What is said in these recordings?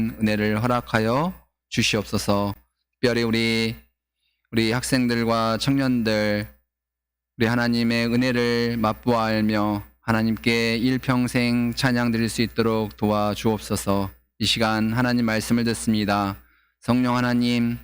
받는 은혜를 허락하여 주시옵소서. 특별히 우리 학생들과 청년들, 우리 하나님의 은혜를 맛보아 알며 하나님께 일평생 찬양 드릴 수 있도록 도와주옵소서. 이 시간 하나님 말씀을 듣습니다. 성령 하나님,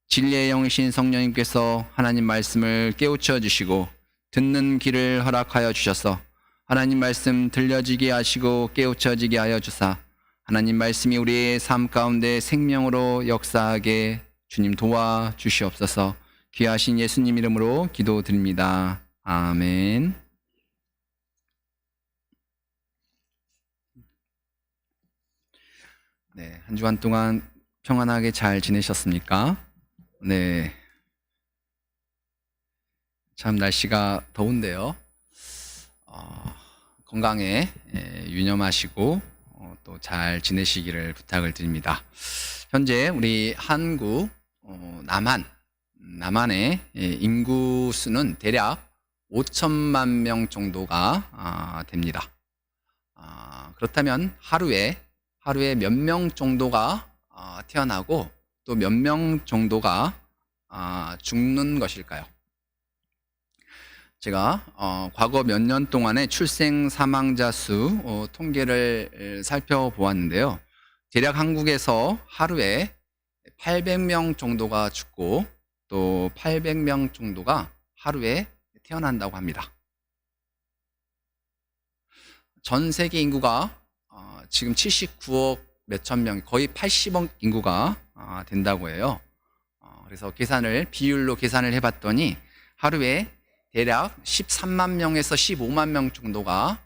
진리의 영이신 성령님께서 하나님 말씀을 깨우쳐 주시고 듣는 귀를 허락하여 주셔서 하나님 말씀 들려지게 하시고 깨우쳐지게 하여 주사 하나님 말씀이 우리의 삶 가운데 생명으로 역사하게 주님 도와주시옵소서. 귀하신 예수님 이름으로 기도드립니다. 아멘. 네, 한 주간 동안 평안하게 잘 지내셨습니까? 네. 참 날씨가 더운데요. 건강에 유념하시고 또 잘 지내시기를 부탁을 드립니다. 현재 우리 한국 남한의 인구 수는 대략 5천만 명 정도가 됩니다. 그렇다면 하루에 몇 명 정도가 태어나고 또 몇 명 정도가 죽는 것일까요? 제가 과거 몇 년 동안의 출생 사망자 수 통계를 살펴보았는데요. 대략 한국에서 하루에 800명 정도가 죽고 또 800명 정도가 하루에 태어난다고 합니다. 전 세계 인구가 지금 79억 몇천 명, 거의 80억 인구가 된다고 해요. 그래서 비율로 계산을 해봤더니 하루에 대략 13만 명에서 15만 명 정도가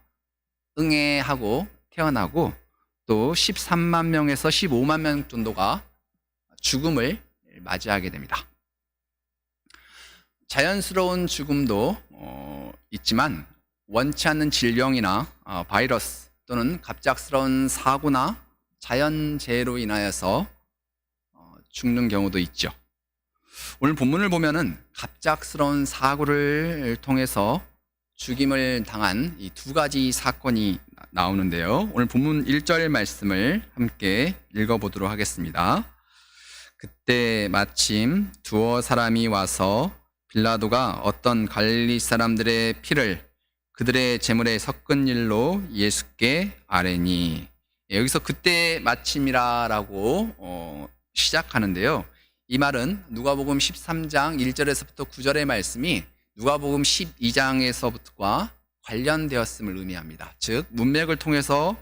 응애하고 태어나고 또 13만 명에서 15만 명 정도가 죽음을 맞이하게 됩니다. 자연스러운 죽음도 있지만 원치 않는 질병이나 바이러스 또는 갑작스러운 사고나 자연재해로 인하여서 죽는 경우도 있죠. 오늘 본문을 보면은 갑작스러운 사고를 통해서 죽임을 당한 이 두 가지 사건이 나오는데요. 오늘 본문 1절 말씀을 함께 읽어보도록 하겠습니다. 그때 마침 두어 사람이 와서 빌라도가 어떤 갈릴리 사람들의 피를 그들의 제물에 섞은 일로 예수께 아뢰니. 여기서 그때 마침이라고 시작하는데요. 이 말은 누가복음 13장 1절에서부터 9절의 말씀이 누가복음 12장에서부터와 관련되었음을 의미합니다. 즉 문맥을 통해서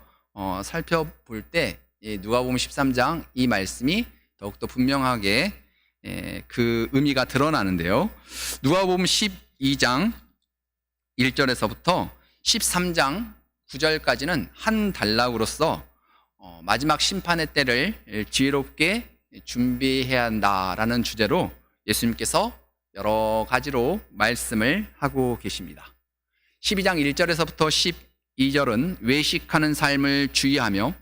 살펴볼 때 누가복음 13장 이 말씀이 더욱더 분명하게 그 의미가 드러나는데요. 누가복음 12장 1절에서부터 13장 9절까지는 한 단락으로서 마지막 심판의 때를 지혜롭게 준비해야 한다라는 주제로 예수님께서 여러 가지로 말씀을 하고 계십니다. 12장 1절에서부터 12절은 외식하는 삶을 주의하며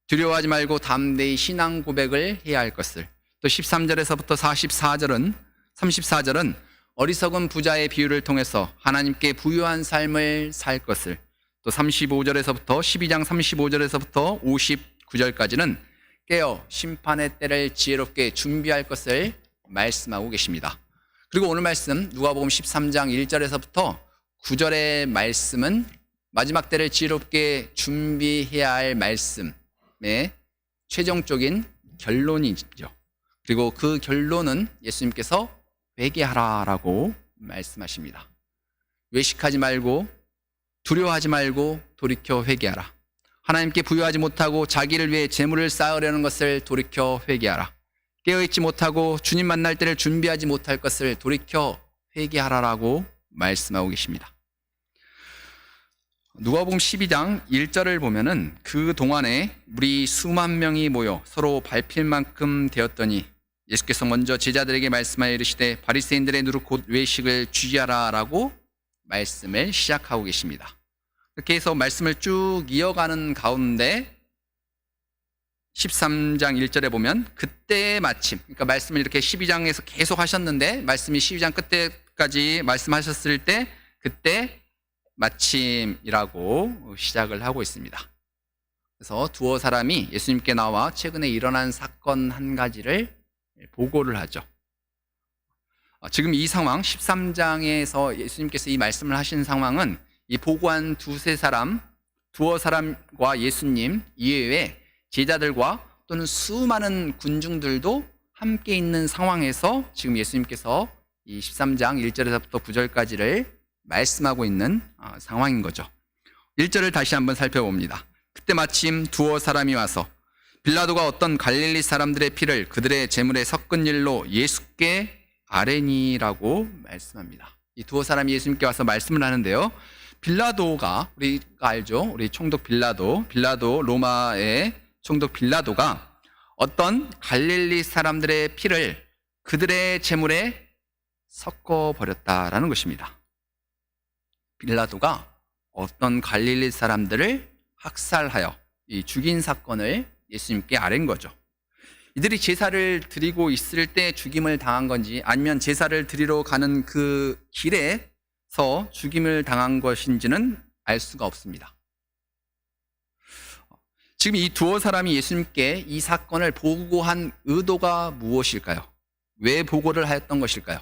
두려워하지 말고 담대히 신앙 고백을 해야 할 것을, 또 13절에서부터 34절은 어리석은 부자의 비유를 통해서 하나님께 부유한 삶을 살 것을, 또 12장 35절에서부터 59절까지는 깨어 심판의 때를 지혜롭게 준비할 것을 말씀하고 계십니다. 그리고 오늘 말씀 누가복음 13장 1절에서부터 9절의 말씀은 마지막 때를 지혜롭게 준비해야 할 말씀의 최종적인 결론이죠. 그리고 그 결론은 예수님께서 회개하라라고 말씀하십니다. 외식하지 말고 두려워하지 말고 돌이켜 회개하라. 하나님께 부유하지 못하고 자기를 위해 재물을 쌓으려는 것을 돌이켜 회개하라. 깨어있지 못하고 주님 만날 때를 준비하지 못할 것을 돌이켜 회개하라라고 말씀하고 계십니다. 누가복음 12장 1절을 보면은 그 동안에 우리 수만 명이 모여 서로 밟힐 만큼 되었더니 예수께서 먼저 제자들에게 말씀하여 이르시되 바리새인들의 누룩 곧 외식을 주의하라라고 말씀을 시작하고 계십니다. 이렇게 해서 말씀을 쭉 이어가는 가운데 13장 1절에 보면 그때의 마침, 그러니까 말씀을 이렇게 12장에서 계속 하셨는데 말씀이 12장 끝에까지 말씀하셨을 때 그때 마침이라고 시작을 하고 있습니다. 그래서 두어 사람이 예수님께 나와 최근에 일어난 사건 한 가지를 보고를 하죠. 지금 이 상황 13장에서 예수님께서 이 말씀을 하신 상황은 이 보고한 두어 사람과 예수님 이외에 제자들과 또는 수많은 군중들도 함께 있는 상황에서 지금 예수님께서 이 13장 1절에서부터 9절까지를 말씀하고 있는 상황인 거죠. 1절을 다시 한번 살펴봅니다. 그때 마침 두어 사람이 와서 빌라도가 어떤 갈릴리 사람들의 피를 그들의 제물에 섞은 일로 예수께 아뢰니라고 말씀합니다. 이 두어 사람이 예수님께 와서 말씀을 하는데요. 빌라도가 우리가 알죠. 우리 총독 빌라도 로마의 총독 빌라도가 어떤 갈릴리 사람들의 피를 그들의 제물에 섞어 버렸다라는 것입니다. 빌라도가 어떤 갈릴리 사람들을 학살하여 이 죽인 사건을 예수님께 아뢰는 거죠. 이들이 제사를 드리고 있을 때 죽임을 당한 건지 아니면 제사를 드리러 가는 그 길에서 죽임을 당한 것인지는 알 수가 없습니다. 지금 이 두어 사람이 예수님께 이 사건을 보고한 의도가 무엇일까요? 왜 보고를 하였던 것일까요?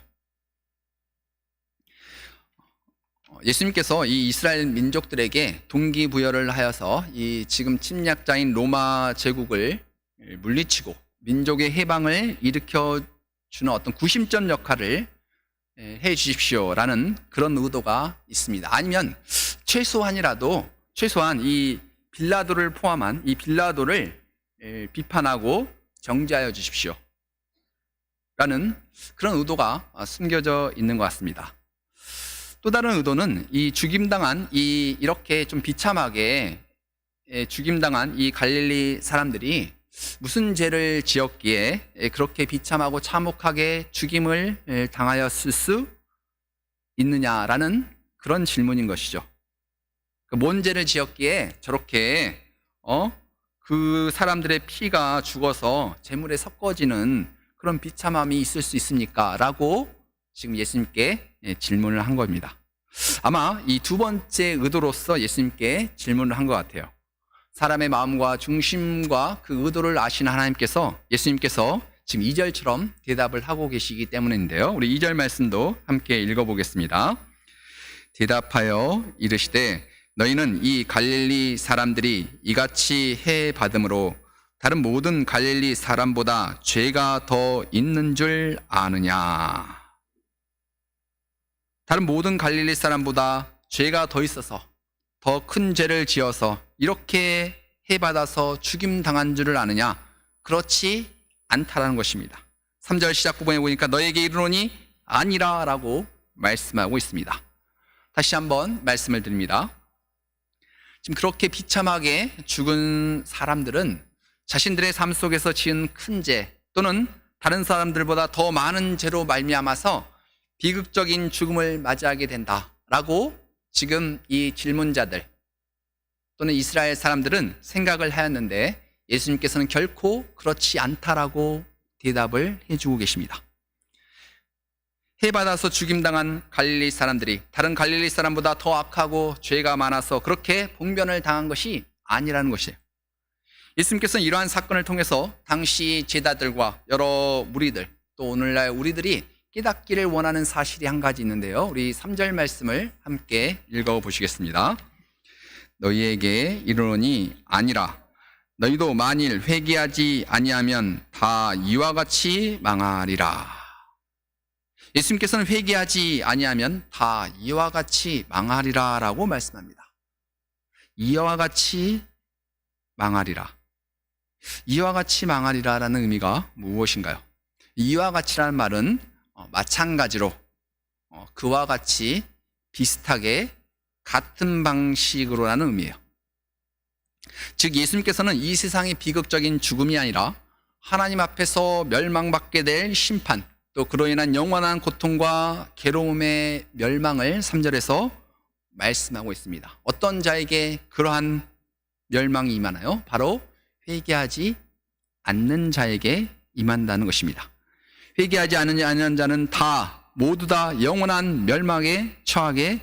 예수님께서 이 이스라엘 민족들에게 동기부여를 하여서 이 지금 침략자인 로마 제국을 물리치고 민족의 해방을 일으켜 주는 어떤 구심점 역할을 해 주십시오라는 그런 의도가 있습니다. 아니면 최소한 이 빌라도를 포함한 이 빌라도를 비판하고 정죄하여 주십시오 라는 그런 의도가 숨겨져 있는 것 같습니다. 또 다른 의도는 이 죽임당한 이렇게 좀 비참하게 죽임당한 이 갈릴리 사람들이 무슨 죄를 지었기에 그렇게 비참하고 참혹하게 죽임을 당하였을 수 있느냐라는 그런 질문인 것이죠. 뭔 죄를 지었기에 저렇게 그 사람들의 피가 죽어서 제물에 섞어지는 그런 비참함이 있을 수 있습니까? 라고 지금 예수님께 질문을 한 겁니다. 아마 이 두 번째 의도로서 예수님께 질문을 한 것 같아요. 사람의 마음과 중심과 그 의도를 아시는 하나님께서 예수님께서 지금 2절처럼 대답을 하고 계시기 때문인데요. 우리 2절 말씀도 함께 읽어보겠습니다. 대답하여 이르시되 너희는 이 갈릴리 사람들이 이같이 해 받음으로 다른 모든 갈릴리 사람보다 죄가 더 있는 줄 아느냐. 다른 모든 갈릴리 사람보다 죄가 더 있어서 더 큰 죄를 지어서 이렇게 해받아서 죽임당한 줄을 아느냐? 그렇지 않다라는 것입니다. 3절 시작 부분에 보니까 너에게 이르노니 아니라 라고 말씀하고 있습니다. 다시 한번 말씀을 드립니다. 지금 그렇게 비참하게 죽은 사람들은 자신들의 삶 속에서 지은 큰 죄 또는 다른 사람들보다 더 많은 죄로 말미암아서 비극적인 죽음을 맞이하게 된다라고 지금 이 질문자들 또는 이스라엘 사람들은 생각을 하였는데 예수님께서는 결코 그렇지 않다라고 대답을 해주고 계십니다. 해받아서 죽임당한 갈릴리 사람들이 다른 갈릴리 사람보다 더 악하고 죄가 많아서 그렇게 봉변을 당한 것이 아니라는 것이에요. 예수님께서는 이러한 사건을 통해서 당시 제자들과 여러 무리들 또 오늘날 우리들이 깨닫기를 원하는 사실이 한 가지 있는데요. 우리 3절 말씀을 함께 읽어보시겠습니다. 너희에게 이르노니 아니라 너희도 만일 회개하지 아니하면 다 이와 같이 망하리라. 예수님께서는 회개하지 아니하면 다 이와 같이 망하리라 라고 말씀합니다. 이와 같이 망하리라. 이와 같이 망하리라 라는 의미가 무엇인가요? 이와 같이라는 말은 마찬가지로 그와 같이 비슷하게 같은 방식으로라는 의미예요. 즉 예수님께서는 이 세상의 비극적인 죽음이 아니라 하나님 앞에서 멸망받게 될 심판 또 그로 인한 영원한 고통과 괴로움의 멸망을 3절에서 말씀하고 있습니다. 어떤 자에게 그러한 멸망이 임하나요? 바로 회개하지 않는 자에게 임한다는 것입니다. 회개하지 않는 자는 모두 다 영원한 멸망에 처하게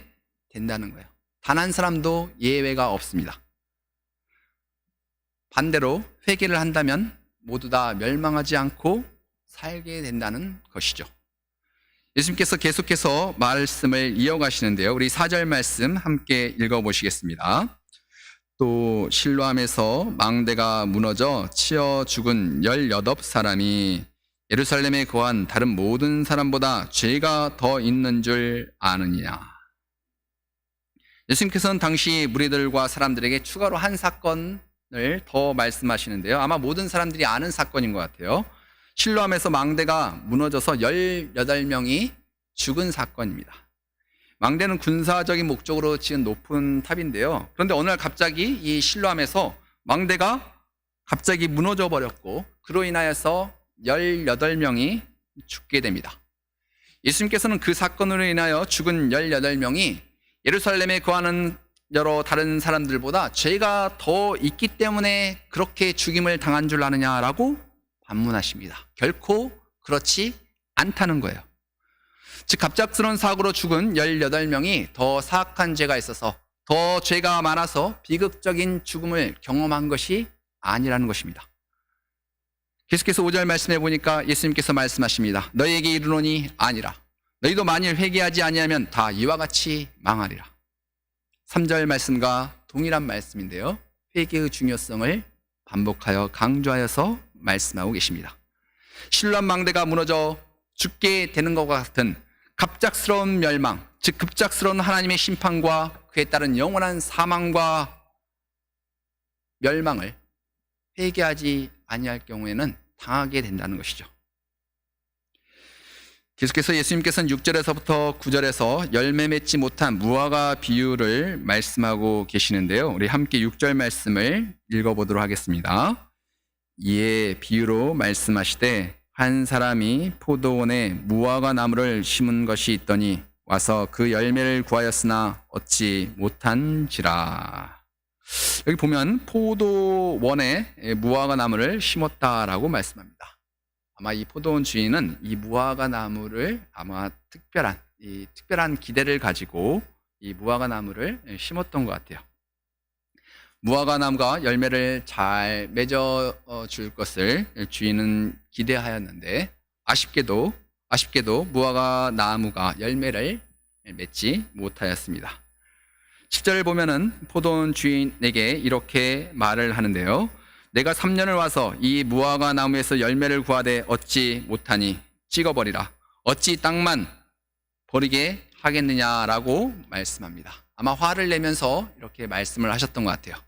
된다는 거예요. 단 한 사람도 예외가 없습니다. 반대로 회개를 한다면 모두 다 멸망하지 않고 살게 된다는 것이죠. 예수님께서 계속해서 말씀을 이어가시는데요. 우리 4절 말씀 함께 읽어보시겠습니다. 또 실로암에서 망대가 무너져 치어 죽은 18사람이 예루살렘에 거한 다른 모든 사람보다 죄가 더 있는 줄 아느냐. 예수님께서는 당시 무리들과 사람들에게 추가로 한 사건을 더 말씀하시는데요. 아마 모든 사람들이 아는 사건인 것 같아요. 실로암에서 망대가 무너져서 18명이 죽은 사건입니다. 망대는 군사적인 목적으로 지은 높은 탑인데요. 그런데 어느 날 갑자기 이 실로암에서 망대가 갑자기 무너져 버렸고 그로 인하여서 18명이 죽게 됩니다. 예수님께서는 그 사건으로 인하여 죽은 18명이 예루살렘에 거하는 여러 다른 사람들보다 죄가 더 있기 때문에 그렇게 죽임을 당한 줄 아느냐라고 반문하십니다. 결코 그렇지 않다는 거예요. 즉 갑작스러운 사고로 죽은 18명이 더 사악한 죄가 있어서 더 죄가 많아서 비극적인 죽음을 경험한 것이 아니라는 것입니다. 계속해서 5절 말씀해 보니까 예수님께서 말씀하십니다. 너희에게 이르노니 아니라 너희도 만일 회개하지 아니하면 다 이와 같이 망하리라. 3절 말씀과 동일한 말씀인데요. 회개의 중요성을 반복하여 강조하여서 말씀하고 계십니다. 실로암 망대가 무너져 죽게 되는 것과 같은 갑작스러운 멸망, 즉 급작스러운 하나님의 심판과 그에 따른 영원한 사망과 멸망을 회개하지 아니할 경우에는 당하게 된다는 것이죠. 계속해서 예수님께서는 6절에서부터 9절에서 열매 맺지 못한 무화과 비유를 말씀하고 계시는데요. 우리 함께 6절 말씀을 읽어보도록 하겠습니다. 이에 비유로 말씀하시되 한 사람이 포도원에 무화과 나무를 심은 것이 있더니 와서 그 열매를 구하였으나 얻지 못한지라. 여기 보면 포도원에 무화과 나무를 심었다라고 말씀합니다. 아마 이 포도원 주인은 이 무화과 나무를 아마 특별한 기대를 가지고 이 무화과 나무를 심었던 것 같아요. 무화과 나무가 열매를 잘 맺어 줄 것을 주인은 기대하였는데 아쉽게도 무화과 나무가 열매를 맺지 못하였습니다. 10절을 보면은 포도원 주인에게 이렇게 말을 하는데요. 내가 3년을 와서 이 무화과 나무에서 열매를 구하되 얻지 못하니 찍어버리라. 어찌 땅만 버리게 하겠느냐라고 말씀합니다. 아마 화를 내면서 이렇게 말씀을 하셨던 것 같아요.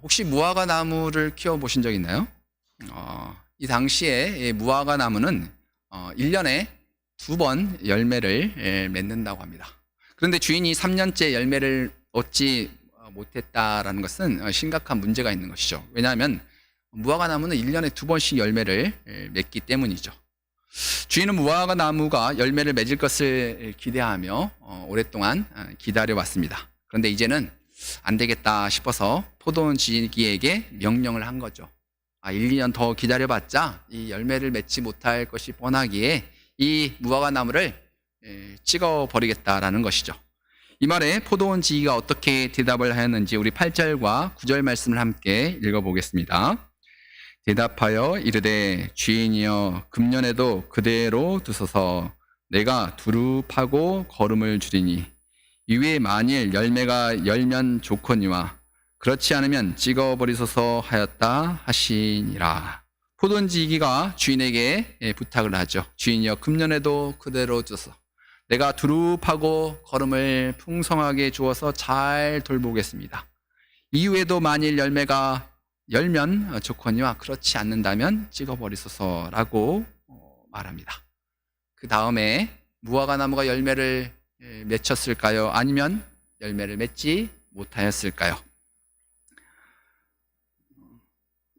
혹시 무화과 나무를 키워보신 적 있나요? 이 당시에 무화과 나무는 1년에 2번 열매를 맺는다고 합니다. 그런데 주인이 3년째 열매를 얻지 못했다라는 것은 심각한 문제가 있는 것이죠. 왜냐하면 무화과 나무는 1년에 2번씩 열매를 맺기 때문이죠. 주인은 무화과 나무가 열매를 맺을 것을 기대하며 오랫동안 기다려왔습니다. 그런데 이제는 안 되겠다 싶어서 포도원 주인에게 명령을 한 거죠. 1, 2년 더 기다려봤자 이 열매를 맺지 못할 것이 뻔하기에 이 무화과 나무를 찍어버리겠다라는 것이죠. 이 말에 포도원 지기가 어떻게 대답을 하였는지 우리 8절과 9절 말씀을 함께 읽어보겠습니다. 대답하여 이르되 주인이여 금년에도 그대로 두소서 내가 두루 파고 거름을 줄이니 이후에 만일 열매가 열면 좋거니와 그렇지 않으면 찍어버리소서 하였다 하시니라. 포도원 지기가 주인에게 부탁을 하죠. 주인이여 금년에도 그대로 두소서 내가 두루 파고 거름을 풍성하게 주어서 잘 돌보겠습니다. 이후에도 만일 열매가 열면 좋거니와 그렇지 않는다면 찍어버리소서라고 말합니다. 그 다음에 무화과 나무가 열매를 맺혔을까요? 아니면 열매를 맺지 못하였을까요?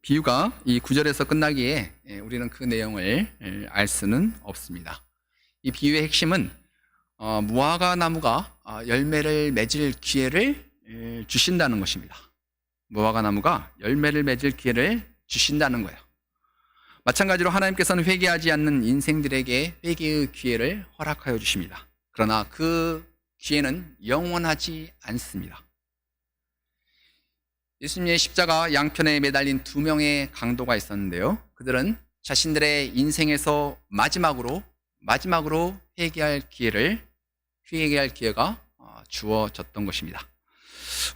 비유가 이 9절에서 끝나기에 우리는 그 내용을 알 수는 없습니다. 이 비유의 핵심은 무화과 나무가 열매를 맺을 기회를 주신다는 것입니다. 무화과 나무가 열매를 맺을 기회를 주신다는 거예요. 마찬가지로 하나님께서는 회개하지 않는 인생들에게 회개의 기회를 허락하여 주십니다. 그러나 그 기회는 영원하지 않습니다. 예수님의 십자가 양편에 매달린 두 명의 강도가 있었는데요. 그들은 자신들의 인생에서 마지막으로 회개할 기회가 주어졌던 것입니다.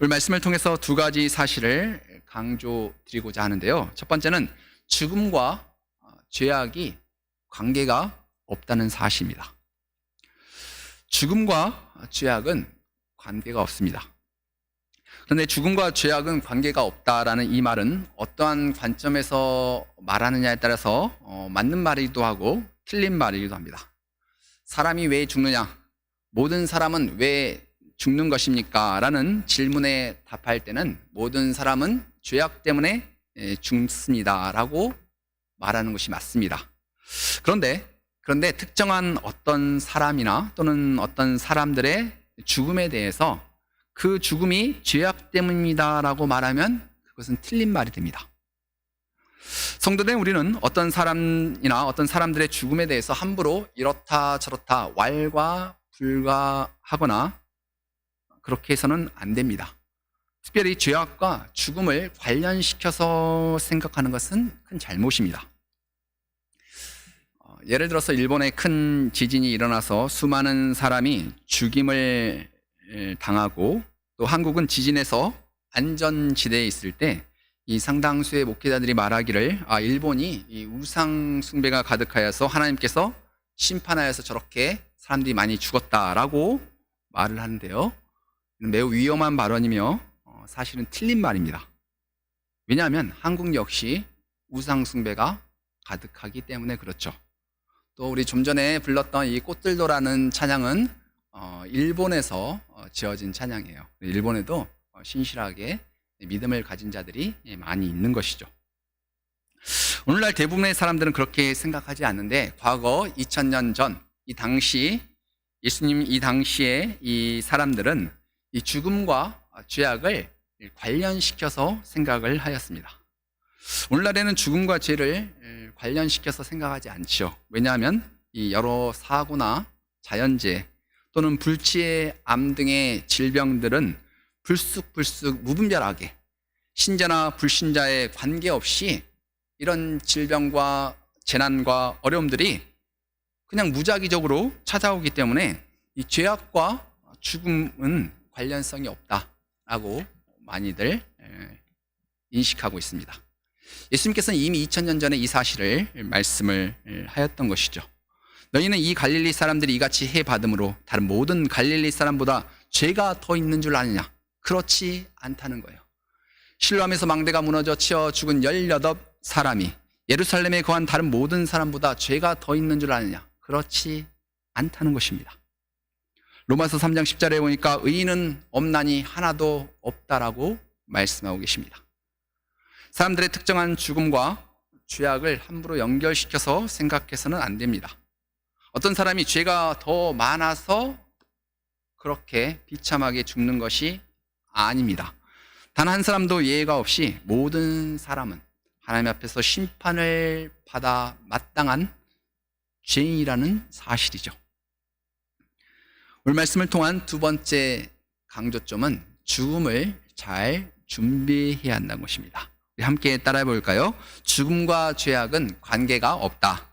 오늘 말씀을 통해서 두 가지 사실을 강조드리고자 하는데요. 첫 번째는 죽음과 죄악이 관계가 없다는 사실입니다. 죽음과 죄악은 관계가 없습니다. 그런데 죽음과 죄악은 관계가 없다라는 이 말은 어떠한 관점에서 말하느냐에 따라서 맞는 말이기도 하고 틀린 말이기도 합니다. 사람이 왜 죽느냐? 모든 사람은 왜 죽는 것입니까? 라는 질문에 답할 때는 모든 사람은 죄악 때문에 죽습니다 라고 말하는 것이 맞습니다. 그런데 특정한 어떤 사람이나 또는 어떤 사람들의 죽음에 대해서 그 죽음이 죄악 때문이다 라고 말하면 그것은 틀린 말이 됩니다. 성도된 우리는 어떤 사람이나 어떤 사람들의 죽음에 대해서 함부로 이렇다 저렇다 왈가불가하거나 그렇게 해서는 안 됩니다. 특별히 죄악과 죽음을 관련시켜서 생각하는 것은 큰 잘못입니다. 예를 들어서 일본에 큰 지진이 일어나서 수많은 사람이 죽임을 당하고 또 한국은 지진에서 안전지대에 있을 때 이 상당수의 목회자들이 말하기를 일본이 이 우상 숭배가 가득하여서 하나님께서 심판하여서 저렇게 사람들이 많이 죽었다라고 말을 하는데요. 매우 위험한 발언이며 사실은 틀린 말입니다. 왜냐하면 한국 역시 우상 숭배가 가득하기 때문에 그렇죠. 또 우리 좀 전에 불렀던 이 꽃들도라는 찬양은 일본에서 지어진 찬양이에요. 일본에도 신실하게 믿음을 가진 자들이 많이 있는 것이죠. 오늘날 대부분의 사람들은 그렇게 생각하지 않는데 과거 2000년 전 이 당시 예수님 이 당시에 이 사람들은 이 죽음과 죄악을 관련시켜서 생각을 하였습니다. 오늘날에는 죽음과 죄를 관련시켜서 생각하지 않죠. 왜냐하면 이 여러 사고나 자연재해 또는 불치의 암 등의 질병들은 불쑥 무분별하게 신자나 불신자에 관계없이 이런 질병과 재난과 어려움들이 그냥 무작위적으로 찾아오기 때문에 이 죄악과 죽음은 관련성이 없다라고 많이들 인식하고 있습니다. 예수님께서는 이미 2000년 전에 이 사실을 말씀을 하였던 것이죠. 너희는 이 갈릴리 사람들이 이같이 해받음으로 다른 모든 갈릴리 사람보다 죄가 더 있는 줄 아느냐? 그렇지 않다는 거예요. 실로암에서 망대가 무너져 치어 죽은 18사람이 예루살렘에 거한 다른 모든 사람보다 죄가 더 있는 줄 아느냐? 그렇지 않다는 것입니다. 로마서 3장 10절에 보니까 의인은 없나니 하나도 없다라고 말씀하고 계십니다. 사람들의 특정한 죽음과 죄악을 함부로 연결시켜서 생각해서는 안 됩니다. 어떤 사람이 죄가 더 많아서 그렇게 비참하게 죽는 것이 아닙니다. 단 한 사람도 예외가 없이 모든 사람은 하나님 앞에서 심판을 받아 마땅한 죄인이라는 사실이죠. 오늘 말씀을 통한 두 번째 강조점은 죽음을 잘 준비해야 한다는 것입니다. 우리 함께 따라해 볼까요? 죽음과 죄악은 관계가 없다.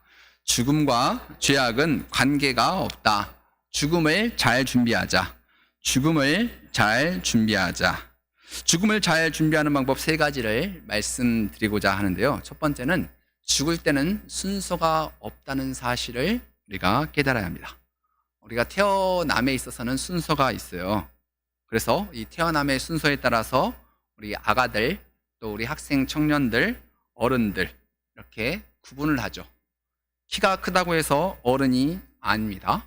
죽음과 죄악은 관계가 없다. 죽음을 잘 준비하자. 죽음을 잘 준비하자. 죽음을 잘 준비하는 방법 세 가지를 말씀드리고자 하는데요. 첫 번째는 죽을 때는 순서가 없다는 사실을 우리가 깨달아야 합니다. 우리가 태어남에 있어서는 순서가 있어요. 그래서 이 태어남의 순서에 따라서 우리 아가들, 또 우리 학생, 청년들, 어른들 이렇게 구분을 하죠. 키가 크다고 해서 어른이 아닙니다.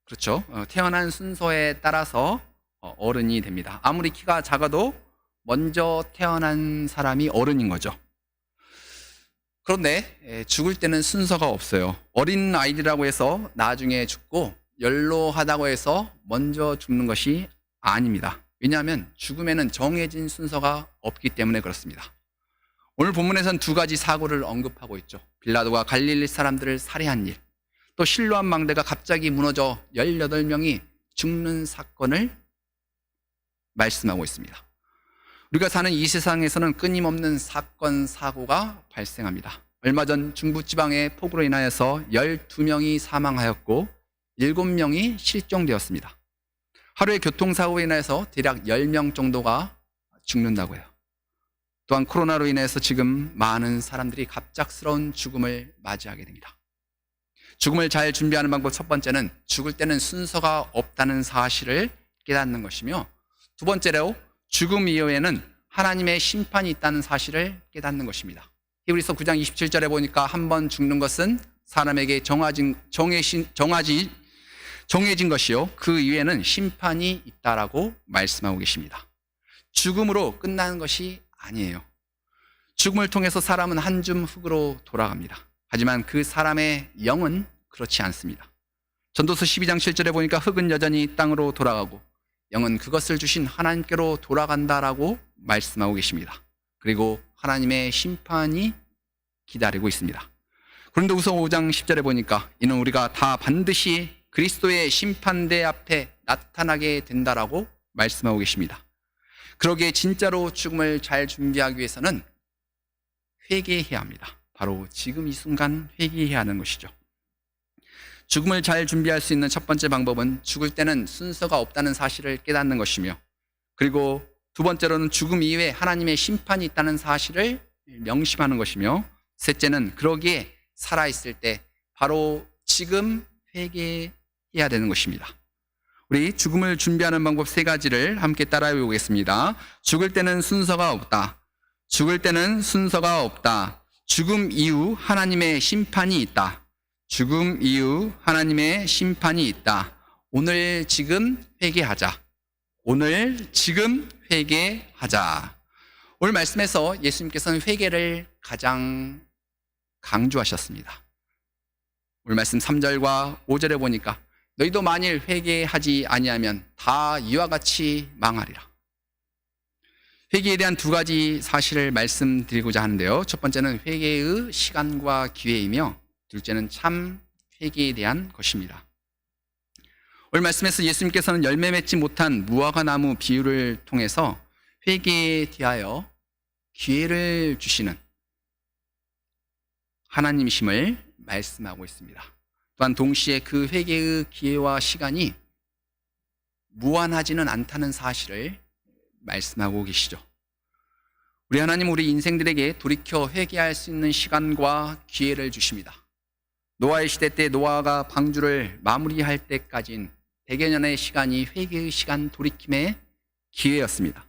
그렇죠. 태어난 순서에 따라서 어른이 됩니다. 아무리 키가 작아도 먼저 태어난 사람이 어른인 거죠. 그런데 죽을 때는 순서가 없어요. 어린 아이들이라고 해서 나중에 죽고 연로하다고 해서 먼저 죽는 것이 아닙니다. 왜냐하면 죽음에는 정해진 순서가 없기 때문에 그렇습니다. 오늘 본문에서는 두 가지 사고를 언급하고 있죠. 빌라도가 갈릴리 사람들을 살해한 일, 또 실로암 망대가 갑자기 무너져 18명이 죽는 사건을 말씀하고 있습니다. 우리가 사는 이 세상에서는 끊임없는 사건, 사고가 발생합니다. 얼마 전 중부지방의 폭우로 인하여서 12명이 사망하였고 7명이 실종되었습니다. 하루에 교통사고로 인해서 대략 10명 정도가 죽는다고 해요. 또한 코로나로 인해서 지금 많은 사람들이 갑작스러운 죽음을 맞이하게 됩니다. 죽음을 잘 준비하는 방법 첫 번째는 죽을 때는 순서가 없다는 사실을 깨닫는 것이며, 두 번째로 죽음 이후에는 하나님의 심판이 있다는 사실을 깨닫는 것입니다. 히브리서 9장 27절에 보니까 한 번 죽는 것은 사람에게 정해진 것이요 그 이후에는 심판이 있다라고 말씀하고 계십니다. 죽음으로 끝나는 것이 아니에요. 죽음을 통해서 사람은 한 줌 흙으로 돌아갑니다. 하지만 그 사람의 영은 그렇지 않습니다. 전도서 12장 7절에 보니까 흙은 여전히 땅으로 돌아가고 영은 그것을 주신 하나님께로 돌아간다라고 말씀하고 계십니다. 그리고 하나님의 심판이 기다리고 있습니다. 고린도후서 5장 10절에 보니까 이는 우리가 다 반드시 그리스도의 심판대 앞에 나타나게 된다라고 말씀하고 계십니다. 그러기에 진짜로 죽음을 잘 준비하기 위해서는 회개해야 합니다. 바로 지금 이 순간 회개해야 하는 것이죠. 죽음을 잘 준비할 수 있는 첫 번째 방법은 죽을 때는 순서가 없다는 사실을 깨닫는 것이며, 그리고 두 번째로는 죽음 이후에 하나님의 심판이 있다는 사실을 명심하는 것이며, 셋째는 그러기에 살아있을 때 바로 지금 회개해야 되는 것입니다. 우리 죽음을 준비하는 방법 세 가지를 함께 따라해 보겠습니다. 죽을 때는 순서가 없다. 죽을 때는 순서가 없다. 죽음 이후 하나님의 심판이 있다. 죽음 이후 하나님의 심판이 있다. 오늘 지금 회개하자. 오늘 지금 회개하자. 오늘 말씀에서 예수님께서는 회개를 가장 강조하셨습니다. 오늘 말씀 3절과 5절에 보니까 너희도 만일 회개하지 아니하면 다 이와 같이 망하리라. 회개에 대한 두 가지 사실을 말씀드리고자 하는데요. 첫 번째는 회개의 시간과 기회이며, 둘째는 참 회개에 대한 것입니다. 오늘 말씀에서 예수님께서는 열매 맺지 못한 무화과 나무 비유를 통해서 회개에 대하여 기회를 주시는 하나님이심을 말씀하고 있습니다. 또한 동시에 그 회개의 기회와 시간이 무한하지는 않다는 사실을 말씀하고 계시죠. 우리 하나님 우리 인생들에게 돌이켜 회개할 수 있는 시간과 기회를 주십니다. 노아의 시대 때 노아가 방주를 마무리할 때까지는 100여 년의 시간이 회개의 시간, 돌이킴의 기회였습니다.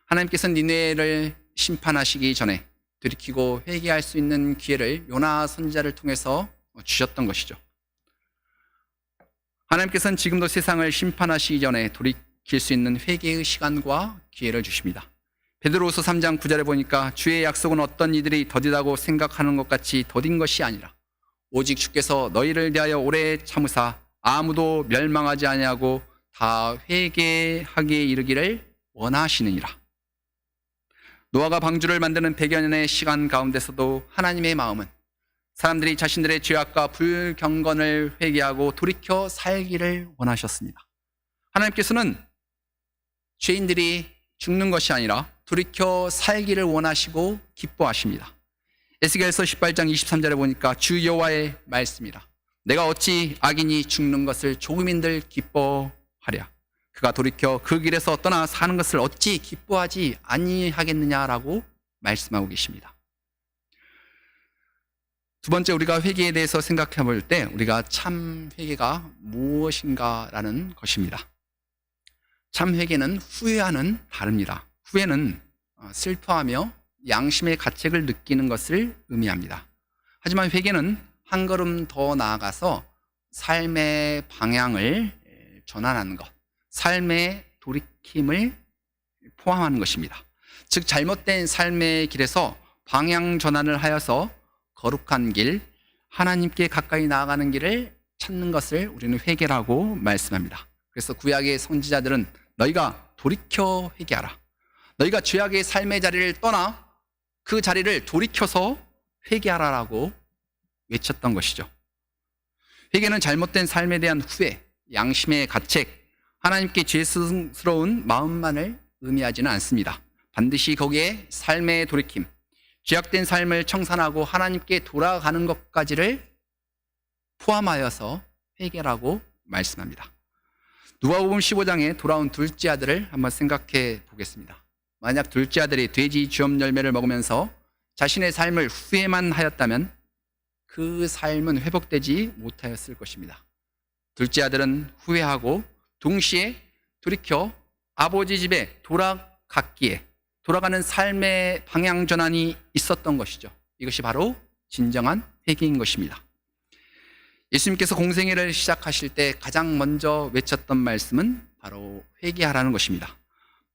하나님께서는 니느웨를 심판하시기 전에 돌이키고 회개할 수 있는 기회를 요나 선지자를 통해서 주셨던 것이죠. 하나님께서는 지금도 세상을 심판하시기 전에 돌이킬 수 있는 회개의 시간과 기회를 주십니다. 베드로후서 3장 9절에 보니까 주의 약속은 어떤 이들이 더디다고 생각하는 것 같이 더딘 것이 아니라 오직 주께서 너희를 대하여 오래 참으사 아무도 멸망하지 아니하고 다 회개하기에 이르기를 원하시느니라. 노아가 방주를 만드는 100여 년의 시간 가운데서도 하나님의 마음은 사람들이 자신들의 죄악과 불경건을 회개하고 돌이켜 살기를 원하셨습니다. 하나님께서는 죄인들이 죽는 것이 아니라 돌이켜 살기를 원하시고 기뻐하십니다. 에스겔서 18장 23절에 보니까 주 여호와의 말씀이라. 내가 어찌 악인이 죽는 것을 조금인들 기뻐하랴. 그가 돌이켜 그 길에서 떠나 사는 것을 어찌 기뻐하지 아니하겠느냐라고 말씀하고 계십니다. 두 번째, 우리가 회개에 대해서 생각해 볼 때 우리가 참 회개가 무엇인가라는 것입니다. 참 회개는 후회와는 다릅니다. 후회는 슬퍼하며 양심의 가책을 느끼는 것을 의미합니다. 하지만 회개는 한 걸음 더 나아가서 삶의 방향을 전환하는 것, 삶의 돌이킴을 포함하는 것입니다. 즉 잘못된 삶의 길에서 방향 전환을 하여서 거룩한 길, 하나님께 가까이 나아가는 길을 찾는 것을 우리는 회개라고 말씀합니다. 그래서 구약의 선지자들은 너희가 돌이켜 회개하라. 너희가 죄악의 삶의 자리를 떠나 그 자리를 돌이켜서 회개하라라고 외쳤던 것이죠. 회개는 잘못된 삶에 대한 후회, 양심의 가책, 하나님께 죄스러운 마음만을 의미하지는 않습니다. 반드시 거기에 삶의 돌이킴, 죄악된 삶을 청산하고 하나님께 돌아가는 것까지를 포함하여서 회개라고 말씀합니다. 누가복음 15장에 돌아온 둘째 아들을 한번 생각해 보겠습니다. 만약 둘째 아들이 돼지 쥐엄 열매를 먹으면서 자신의 삶을 후회만 하였다면 그 삶은 회복되지 못하였을 것입니다. 둘째 아들은 후회하고 동시에 돌이켜 아버지 집에 돌아갔기에 돌아가는 삶의 방향 전환이 있었던 것이죠. 이것이 바로 진정한 회개인 것입니다. 예수님께서 공생애를 시작하실 때 가장 먼저 외쳤던 말씀은 바로 회개하라는 것입니다.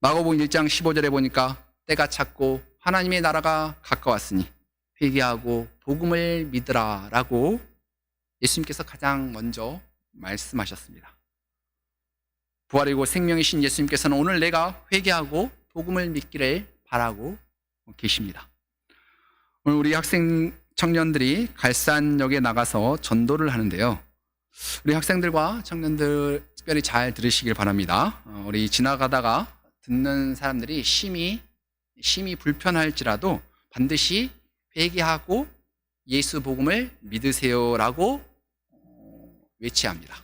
마가복음 1장 15절에 보니까 때가 찼고 하나님의 나라가 가까웠으니 회개하고 복음을 믿으라 라고 예수님께서 가장 먼저 말씀하셨습니다. 부활이고 생명이신 예수님께서는 오늘 내가 회개하고 복음을 믿기를 바라고 계십니다. 오늘 우리 학생 청년들이 갈산역에 나가서 전도를 하는데요. 우리 학생들과 청년들 특별히 잘 들으시길 바랍니다. 우리 지나가다가 듣는 사람들이 심히 불편할지라도 반드시 회개하고 예수 복음을 믿으세요라고 외쳐야 합니다.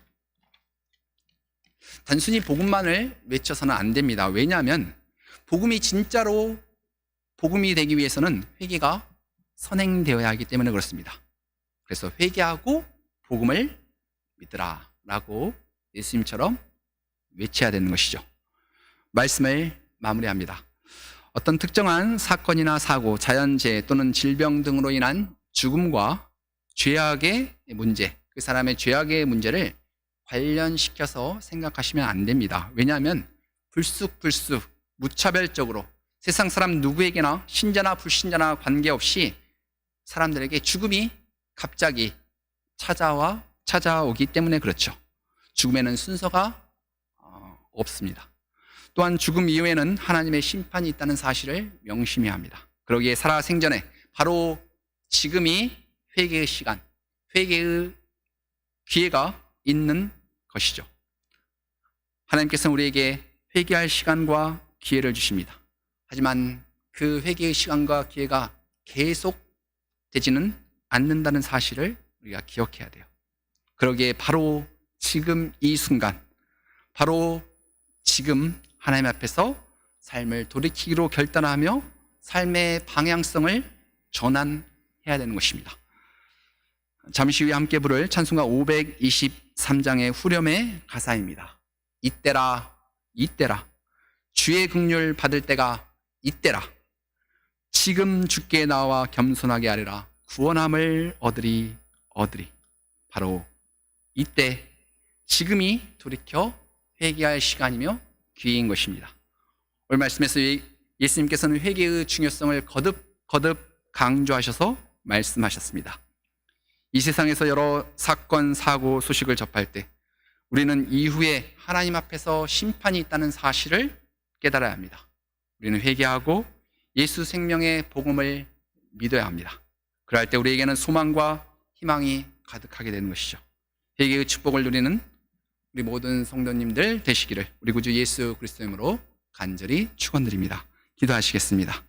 단순히 복음만을 외쳐서는 안 됩니다. 왜냐하면 복음이 진짜로 복음이 되기 위해서는 회개가 선행되어야 하기 때문에 그렇습니다. 그래서 회개하고 복음을 믿으라 라고 예수님처럼 외쳐야 되는 것이죠. 말씀을 마무리합니다. 어떤 특정한 사건이나 사고, 자연재해 또는 질병 등으로 인한 죽음과 죄악의 문제, 그 사람의 죄악의 문제를 관련시켜서 생각하시면 안 됩니다. 왜냐하면 불쑥 무차별적으로 세상 사람 누구에게나 신자나 불신자나 관계없이 사람들에게 죽음이 갑자기 찾아오기 때문에 그렇죠. 죽음에는 순서가 없습니다. 또한 죽음 이후에는 하나님의 심판이 있다는 사실을 명심해야 합니다. 그러기에 살아생전에 바로 지금이 회개의 시간, 회개의 기회가 있는 것이죠. 하나님께서는 우리에게 회개할 시간과 기회를 주십니다. 하지만 그 회개의 시간과 기회가 계속 되지는 않는다는 사실을 우리가 기억해야 돼요. 그러기에 바로 지금 이 순간, 바로 지금 하나님 앞에서 삶을 돌이키기로 결단하며 삶의 방향성을 전환해야 되는 것입니다. 잠시 후에 함께 부를 찬송가 523장의 후렴의 가사입니다. 이때라 주의 긍휼 받을 때가 이때라. 지금 주께 나와 겸손하게 하리라. 구원함을 얻으리. 바로 이때, 지금이 돌이켜 회개할 시간이며 기회인 것입니다. 오늘 말씀에서 예수님께서는 회개의 중요성을 거듭 강조하셔서 말씀하셨습니다. 이 세상에서 여러 사건, 사고, 소식을 접할 때 우리는 이후에 하나님 앞에서 심판이 있다는 사실을 깨달아야 합니다. 우리는 회개하고 예수 생명의 복음을 믿어야 합니다. 그럴 때 우리에게는 소망과 희망이 가득하게 되는 것이죠. 회개의 축복을 누리는 우리 모든 성도님들 되시기를 우리 구주 예수 그리스도의 이름으로 간절히 축원드립니다. 기도하시겠습니다.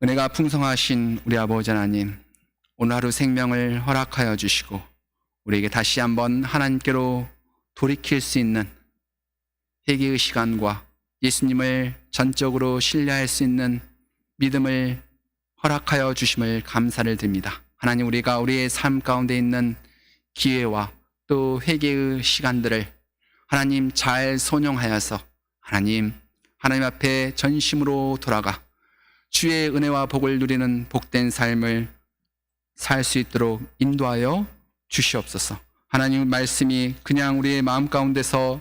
은혜가 풍성하신 우리 아버지 하나님, 오늘 하루 생명을 허락하여 주시고 우리에게 다시 한번 하나님께로 돌이킬 수 있는 회개의 시간과 예수님을 전적으로 신뢰할 수 있는 믿음을 허락하여 주심을 감사를 드립니다. 하나님, 우리가 우리의 삶 가운데 있는 기회와 또 회개의 시간들을 하나님 잘 선용하여서 하나님 앞에 전심으로 돌아가 주의 은혜와 복을 누리는 복된 삶을 살 수 있도록 인도하여 주시옵소서. 하나님의 말씀이 그냥 우리의 마음 가운데서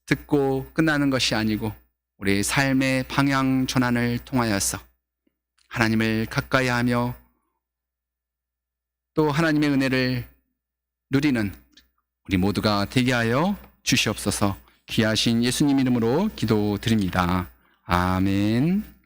듣고 끝나는 것이 아니고 우리의 삶의 방향 전환을 통하여서 하나님을 가까이 하며 또 하나님의 은혜를 누리는 우리 모두가 되게 하여 주시옵소서. 귀하신 예수님 이름으로 기도드립니다. 아멘.